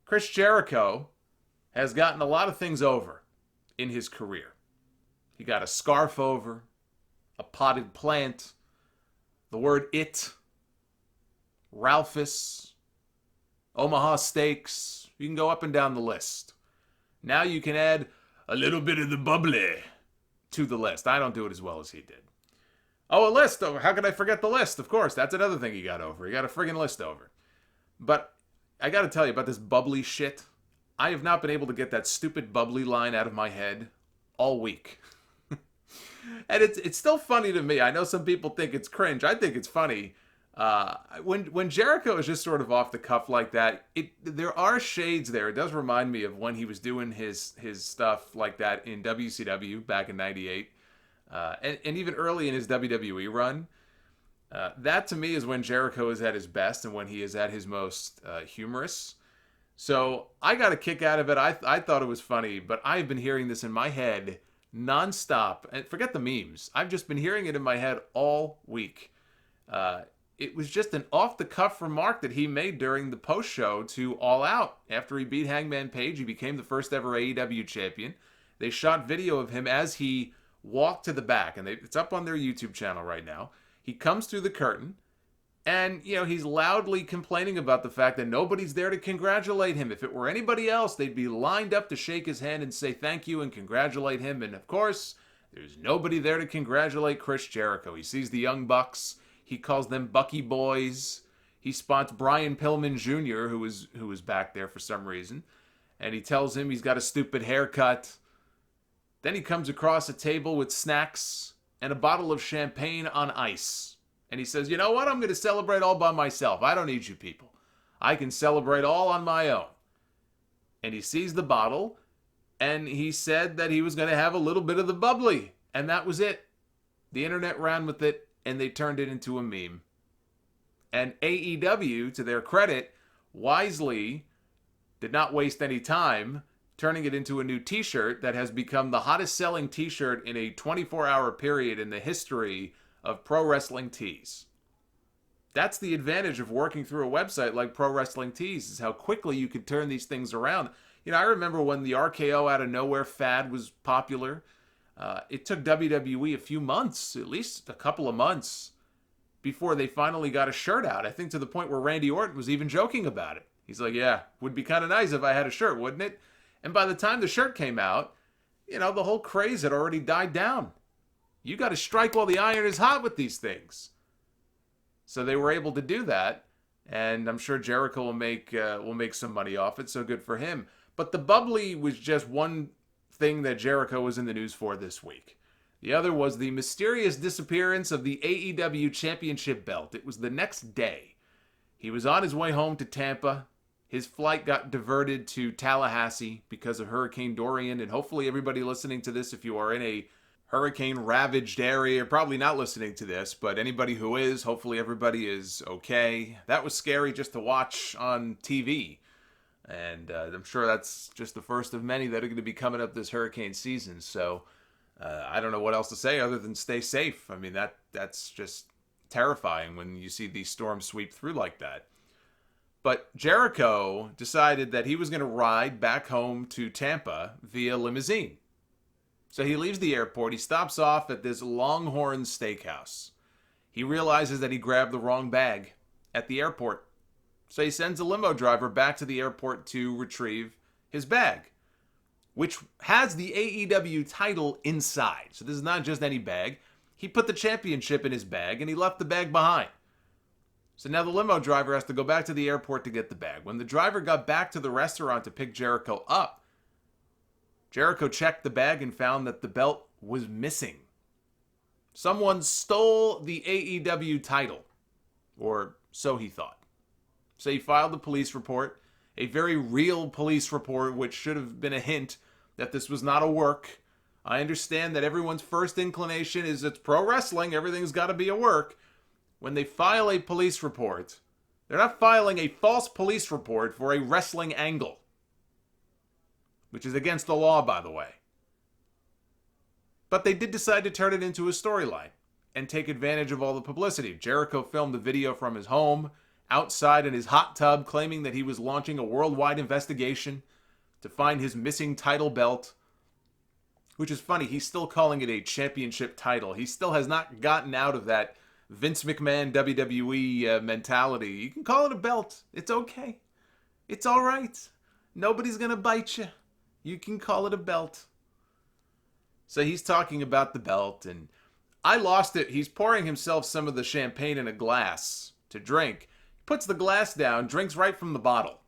Chris Jericho has gotten a lot of things over in his career. He got a scarf over, a potted plant, the word it, Ralphus, Omaha Steaks. You can go up and down the list. Now you can add a little bit of the bubbly to the list. I don't do it as well as he did. Oh, a list. Oh, how could I forget the list? Of course, that's another thing he got over. He got a friggin' list over. But I got to tell you about this bubbly shit. I have not been able to get that stupid bubbly line out of my head all week. And it's still funny to me. I know some people think it's cringe. I think it's funny. When Jericho is just sort of off the cuff like that, there are shades there. It does remind me of when he was doing his stuff like that in WCW back in '98, and even early in his WWE run. That to me is when Jericho is at his best and when he is at his most humorous. So I got a kick out of it. I thought it was funny, but I've been hearing this in my head nonstop. And forget the memes. I've just been hearing it in my head all week. It was just an off-the-cuff remark that he made during the post-show to All Out. After he beat Hangman Page, he became the first ever AEW champion. They shot video of him as he walked to the back, and it's up on their YouTube channel right now. He comes through the curtain, and, he's loudly complaining about the fact that nobody's there to congratulate him. If it were anybody else, they'd be lined up to shake his hand and say thank you and congratulate him. And, of course, there's nobody there to congratulate Chris Jericho. He sees the Young Bucks. He calls them Bucky Boys. He spots Brian Pillman Jr., who was back there for some reason. And he tells him he's got a stupid haircut. Then he comes across a table with snacks and a bottle of champagne on ice. And he says, you know what? I'm going to celebrate all by myself. I don't need you people. I can celebrate all on my own. And he sees the bottle, and he said that he was going to have a little bit of the bubbly. And that was it. The internet ran with it. And they turned it into a meme. And AEW, to their credit, wisely did not waste any time turning it into a new t-shirt that has become the hottest selling t-shirt in a 24-hour period in the history of Pro Wrestling Tees. That's the advantage of working through a website like Pro Wrestling Tees, is how quickly you could turn these things around. I remember when the RKO out of nowhere fad was popular. It took WWE a few months, at least a couple of months, before they finally got a shirt out. I think to the point where Randy Orton was even joking about it. He's like, yeah, would be kind of nice if I had a shirt, wouldn't it? And by the time the shirt came out, the whole craze had already died down. You got to strike while the iron is hot with these things. So they were able to do that, and I'm sure Jericho will make some money off it, so good for him. But the bubbly was just one thing that Jericho was in the news for this week. The other was the mysterious disappearance of the AEW Championship belt. It was the next day. He was on his way home to Tampa. His flight got diverted to Tallahassee because of Hurricane Dorian, and hopefully everybody listening to this, if you are in a hurricane-ravaged area, probably not listening to this, but anybody who is, hopefully everybody is okay. That was scary just to watch on TV. And I'm sure that's just the first of many that are going to be coming up this hurricane season. So I don't know what else to say other than stay safe. I mean, that's just terrifying when you see these storms sweep through like that. But Jericho decided that he was going to ride back home to Tampa via limousine. So he leaves the airport. He stops off at this Longhorn Steakhouse. He realizes that he grabbed the wrong bag at the airport. So he sends a limo driver back to the airport to retrieve his bag, which has the AEW title inside. So this is not just any bag. He put the championship in his bag, and he left the bag behind. So now the limo driver has to go back to the airport to get the bag. When the driver got back to the restaurant to pick Jericho up, Jericho checked the bag and found that the belt was missing. Someone stole the AEW title, or so he thought. So he filed a police report, a very real police report, which should have been a hint that this was not a work. I understand that everyone's first inclination is it's pro wrestling, everything's got to be a work. When they file a police report, they're not filing a false police report for a wrestling angle, which is against the law, by the way. But they did decide to turn it into a storyline and take advantage of all the publicity. Jericho filmed a video from his home outside in his hot tub claiming that he was launching a worldwide investigation to find his missing title belt. Which is funny, he's still calling it a championship title. He still has not gotten out of that Vince McMahon WWE mentality. You can call it a belt. It's okay. It's all right. Nobody's going to bite you. You can call it a belt. So he's talking about the belt, and I lost it. He's pouring himself some of the champagne in a glass to drink. He puts the glass down, drinks right from the bottle.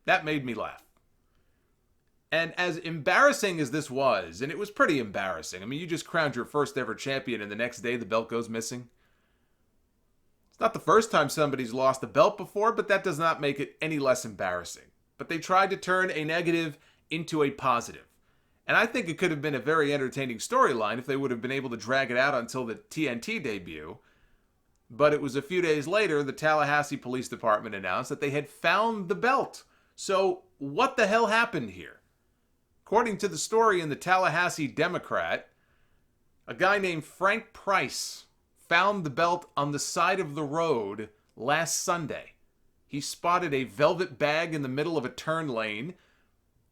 That made me laugh. And as embarrassing as this was, and it was pretty embarrassing. I mean, you just crowned your first ever champion, and the next day the belt goes missing. It's not the first time somebody's lost a belt before, but that does not make it any less embarrassing. But they tried to turn a negative into a positive. And I think it could have been a very entertaining storyline if they would have been able to drag it out until the TNT debut. But it was a few days later, the Tallahassee Police Department announced that they had found the belt. So what the hell happened here? According to the story in the Tallahassee Democrat, a guy named Frank Price found the belt on the side of the road last Sunday. He spotted a velvet bag in the middle of a turn lane.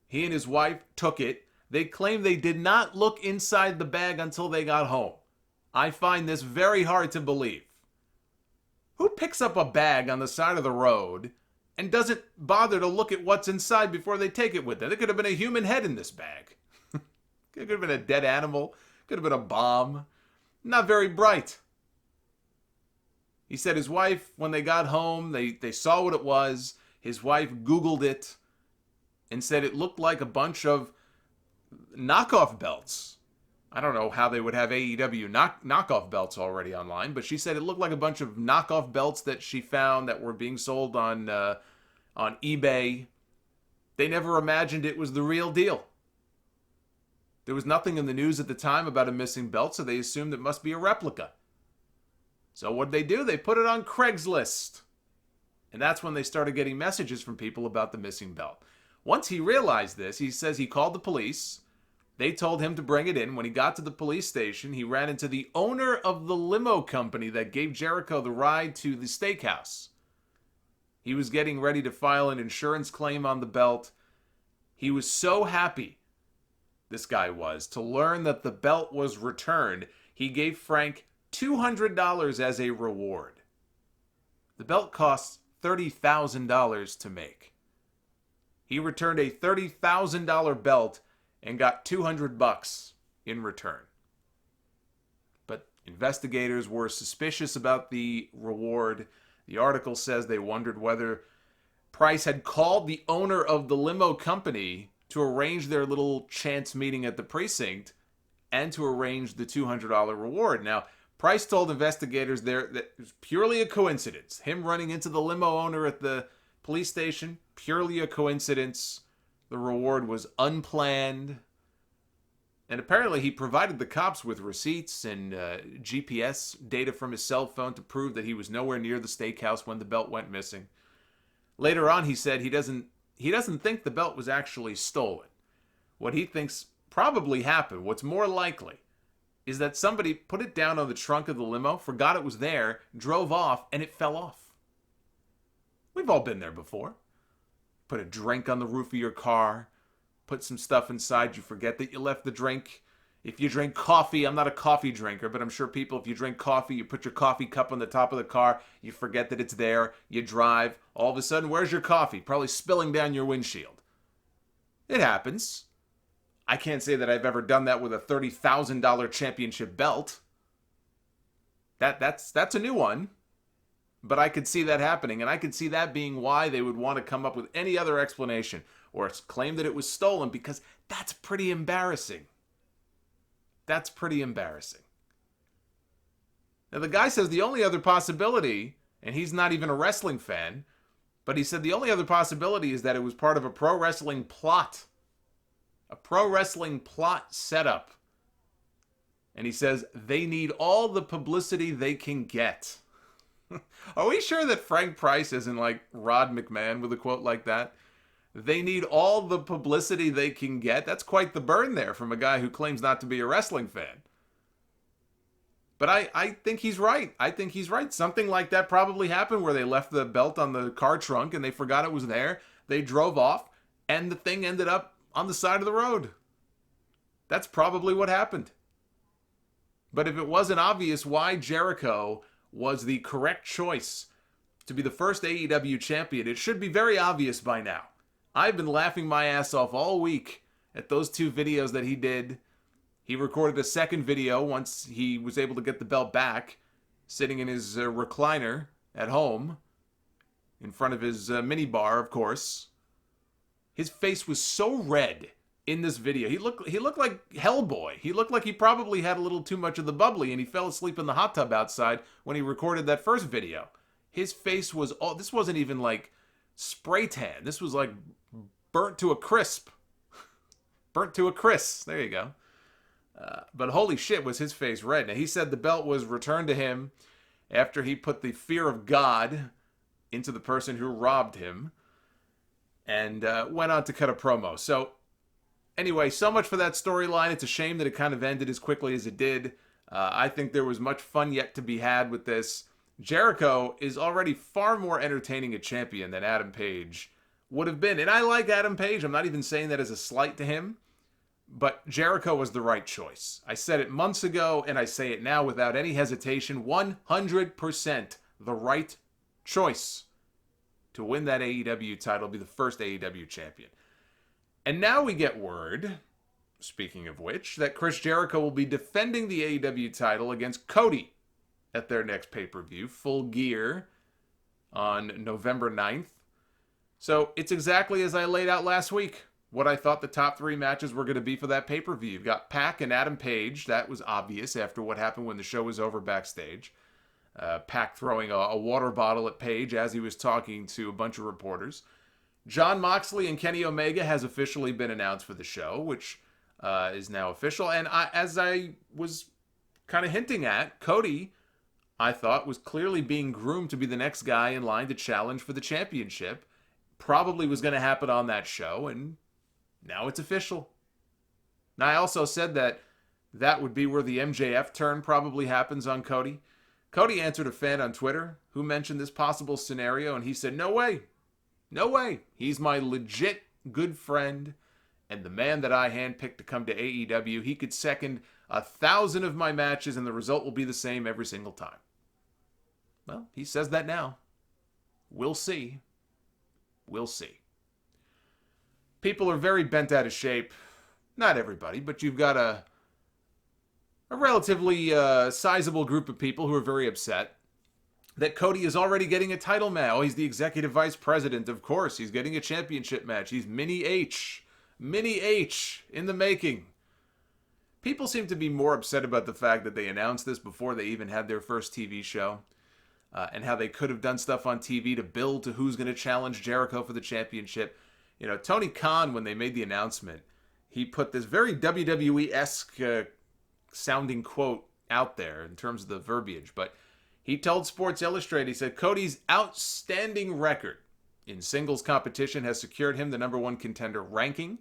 He and his wife took it. They claim they did not look inside the bag until they got home. I find this very hard to believe. Who picks up a bag on the side of the road and doesn't bother to look at what's inside before they take it with them? There could have been a human head in this bag. It could have been a dead animal. Could have been a bomb. Not very bright. He said his wife, when they got home, they saw what it was. His wife Googled it and said it looked like a bunch of knockoff belts. I don't know how they would have AEW knockoff belts already online, but she said it looked like a bunch of knockoff belts that she found that were being sold on eBay. They never imagined it was the real deal. There was nothing in the news at the time about a missing belt, so they assumed it must be a replica. So what did they do? They put it on Craigslist. And that's when they started getting messages from people about the missing belt. Once he realized this, he says he called the police. They told him to bring it in. When he got to the police station, he ran into the owner of the limo company that gave Jericho the ride to the steakhouse. He was getting ready to file an insurance claim on the belt. He was so happy, this guy was, to learn that the belt was returned. He gave Frank $200 as a reward. The belt costs $30,000 to make. He returned a $30,000 belt and got $200 in return. But investigators were suspicious about the reward. The article says they wondered whether Price had called the owner of the limo company to arrange their little chance meeting at the precinct and to arrange the $200 reward. Now, Price told investigators there that it was purely a coincidence. Him running into the limo owner at the police station, purely a coincidence. The reward was unplanned. And apparently he provided the cops with receipts and GPS data from his cell phone to prove that he was nowhere near the steakhouse when the belt went missing. Later on, he said he doesn't think the belt was actually stolen. What he thinks probably happened, what's more likely, is that somebody put it down on the trunk of the limo, forgot it was there, drove off, and it fell off. We've all been there before. Put a drink on the roof of your car, put some stuff inside, you forget that you left the drink. If you drink coffee, I'm not a coffee drinker, but I'm sure people, if you drink coffee, you put your coffee cup on the top of the car, you forget that it's there, you drive, all of a sudden, where's your coffee? Probably spilling down your windshield. It happens. I can't say that I've ever done that with a $30,000 championship belt. That's a new one. But I could see that happening, and I could see that being why they would want to come up with any other explanation or claim that it was stolen, because that's pretty embarrassing. That's pretty embarrassing. Now, the guy says the only other possibility, and he's not even a wrestling fan, but he said the only other possibility is that it was part of a pro wrestling plot. A pro wrestling plot setup. And he says they need all the publicity they can get. Are we sure that Frank Price isn't like Rod McMahon with a quote like that? They need all the publicity they can get. That's quite the burn there from a guy who claims not to be a wrestling fan. But I think he's right. I think he's right. Something like that probably happened where they left the belt on the car trunk and they forgot it was there. They drove off and the thing ended up on the side of the road. That's probably what happened. But if it wasn't obvious why Jericho was the correct choice to be the first AEW champion, it should be very obvious by now. I've been laughing my ass off all week at those 2 videos that he did. He recorded a second video once he was able to get the belt back, sitting in his recliner at home, in front of his mini bar, of course. His face was so red in this video. He looked like Hellboy. He looked like he probably had a little too much of the bubbly and he fell asleep in the hot tub outside when he recorded that first video. His face was all, this wasn't even like spray tan. This was like burnt to a crisp. Burnt to a crisp. There you go. But holy shit, was his face red. Now, he said the belt was returned to him after he put the fear of God into the person who robbed him and went on to cut a promo. So, anyway, so much for that storyline. It's a shame that it kind of ended as quickly as it did. I think there was much fun yet to be had with this. Jericho is already far more entertaining a champion than Adam Page would have been. And I like Adam Page. I'm not even saying that as a slight to him. But Jericho was the right choice. I said it months ago, and I say it now without any hesitation. 100% the right choice to win that AEW title, be the first AEW champion. And now we get word, speaking of which, that Chris Jericho will be defending the AEW title against Cody at their next pay-per-view, Full Gear, on November 9th. So it's exactly as I laid out last week. What I thought the top 3 matches were going to be for that pay-per-view. You've got Pac and Adam Page. That was obvious after what happened when the show was over backstage. Pac throwing a water bottle at Page as he was talking to a bunch of reporters. Jon Moxley and Kenny Omega has officially been announced for the show, which is now official. And as I was kind of hinting at, Cody, I thought, was clearly being groomed to be the next guy in line to challenge for the championship. Probably was going to happen on that show, and now it's official. Now, I also said that would be where the MJF turn probably happens on Cody. Cody answered a fan on Twitter who mentioned this possible scenario, and he said, no way. No way. He's my legit good friend and the man that I handpicked to come to AEW. He could second 1,000 of my matches, and the result will be the same every single time. Well, he says that now. We'll see. We'll see. People are very bent out of shape. Not everybody, but you've got a relatively sizable group of people who are very upset that Cody is already getting a title match. Oh, he's the executive vice president. Of course, he's getting a championship match. He's Mini H. Mini H in the making. People seem to be more upset about the fact that they announced this before they even had their first TV show. And how they could have done stuff on TV to build to who's going to challenge Jericho for the championship. You know, Tony Khan, when they made the announcement, he put this very WWE-esque sounding quote out there in terms of the verbiage. But he told Sports Illustrated, he said, Cody's outstanding record in singles competition has secured him the #1 contender ranking.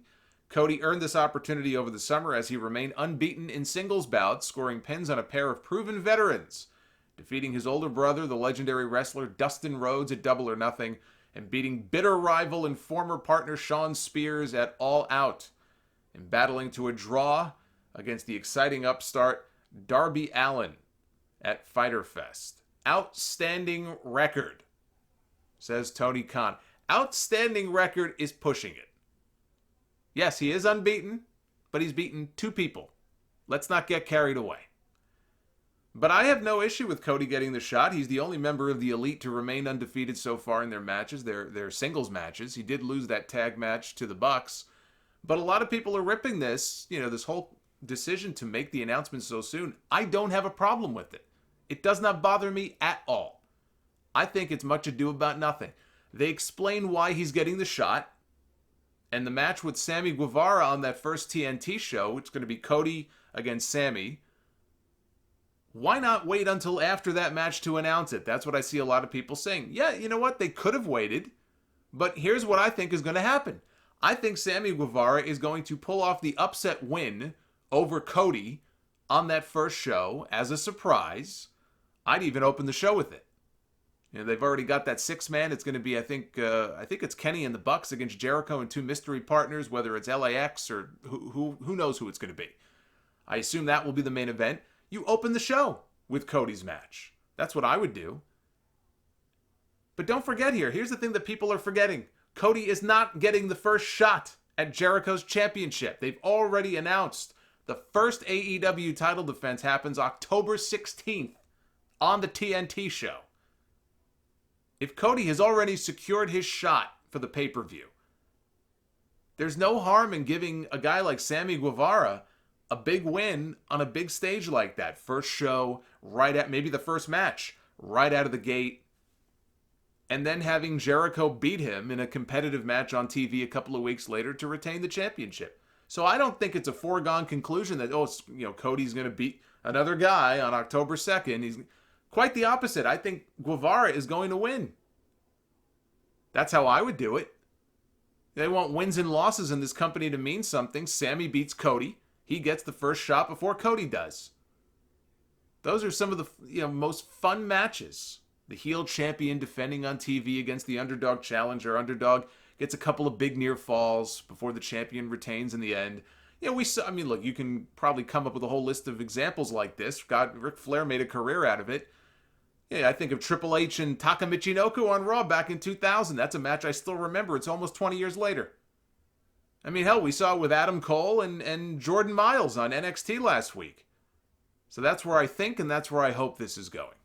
Cody earned this opportunity over the summer as he remained unbeaten in singles bouts, scoring pins on a pair of proven veterans, defeating his older brother, the legendary wrestler Dustin Rhodes at Double or Nothing, and beating bitter rival and former partner Shawn Spears at All Out, and battling to a draw against the exciting upstart Darby Allin at Fyter Fest. Outstanding record, says Tony Khan. Outstanding record is pushing it. Yes, he is unbeaten, but he's beaten 2 people. Let's not get carried away. But I have no issue with Cody getting the shot. He's the only member of the Elite to remain undefeated so far in their matches, their singles matches. He did lose that tag match to the Bucks. But a lot of people are ripping this, this whole decision to make the announcement so soon. I don't have a problem with it. It does not bother me at all. I think it's much ado about nothing. They explain why he's getting the shot. And the match with Sammy Guevara on that first TNT show, which is going to be Cody against Sammy, why not wait until after that match to announce it? That's what I see a lot of people saying. Yeah, you know what? They could have waited. But here's what I think is going to happen. I think Sammy Guevara is going to pull off the upset win over Cody on that first show as a surprise. I'd even open the show with it. You know, they've already got that 6-man. It's going to be, I think it's Kenny and the Bucks against Jericho and 2 mystery partners, whether it's LAX or who knows who it's going to be. I assume that will be the main event. You open the show with Cody's match. That's what I would do. But don't forget here, here's the thing that people are forgetting. Cody is not getting the first shot at Jericho's championship. They've already announced the first AEW title defense happens October 16th on the TNT show. If Cody has already secured his shot for the pay-per-view, there's no harm in giving a guy like Sammy Guevara a big win on a big stage like that. First show, right at maybe the first match, right out of the gate. And then having Jericho beat him in a competitive match on TV a couple of weeks later to retain the championship. So I don't think it's a foregone conclusion that, Cody's going to beat another guy on October 2nd. He's quite the opposite. I think Guevara is going to win. That's how I would do it. They want wins and losses in this company to mean something. Sammy beats Cody. He gets the first shot before Cody does. Those are some of the most fun matches. The heel champion defending on TV against the underdog challenger. Underdog gets a couple of big near falls before the champion retains in the end. Look, you can probably come up with a whole list of examples like this. Ric Flair made a career out of it. Yeah, I think of Triple H and Taka Michinoku on Raw back in 2000. That's a match I still remember. It's almost 20 years later. I mean, hell, we saw it with Adam Cole and Jordan Miles on NXT last week. So that's where I think and that's where I hope this is going.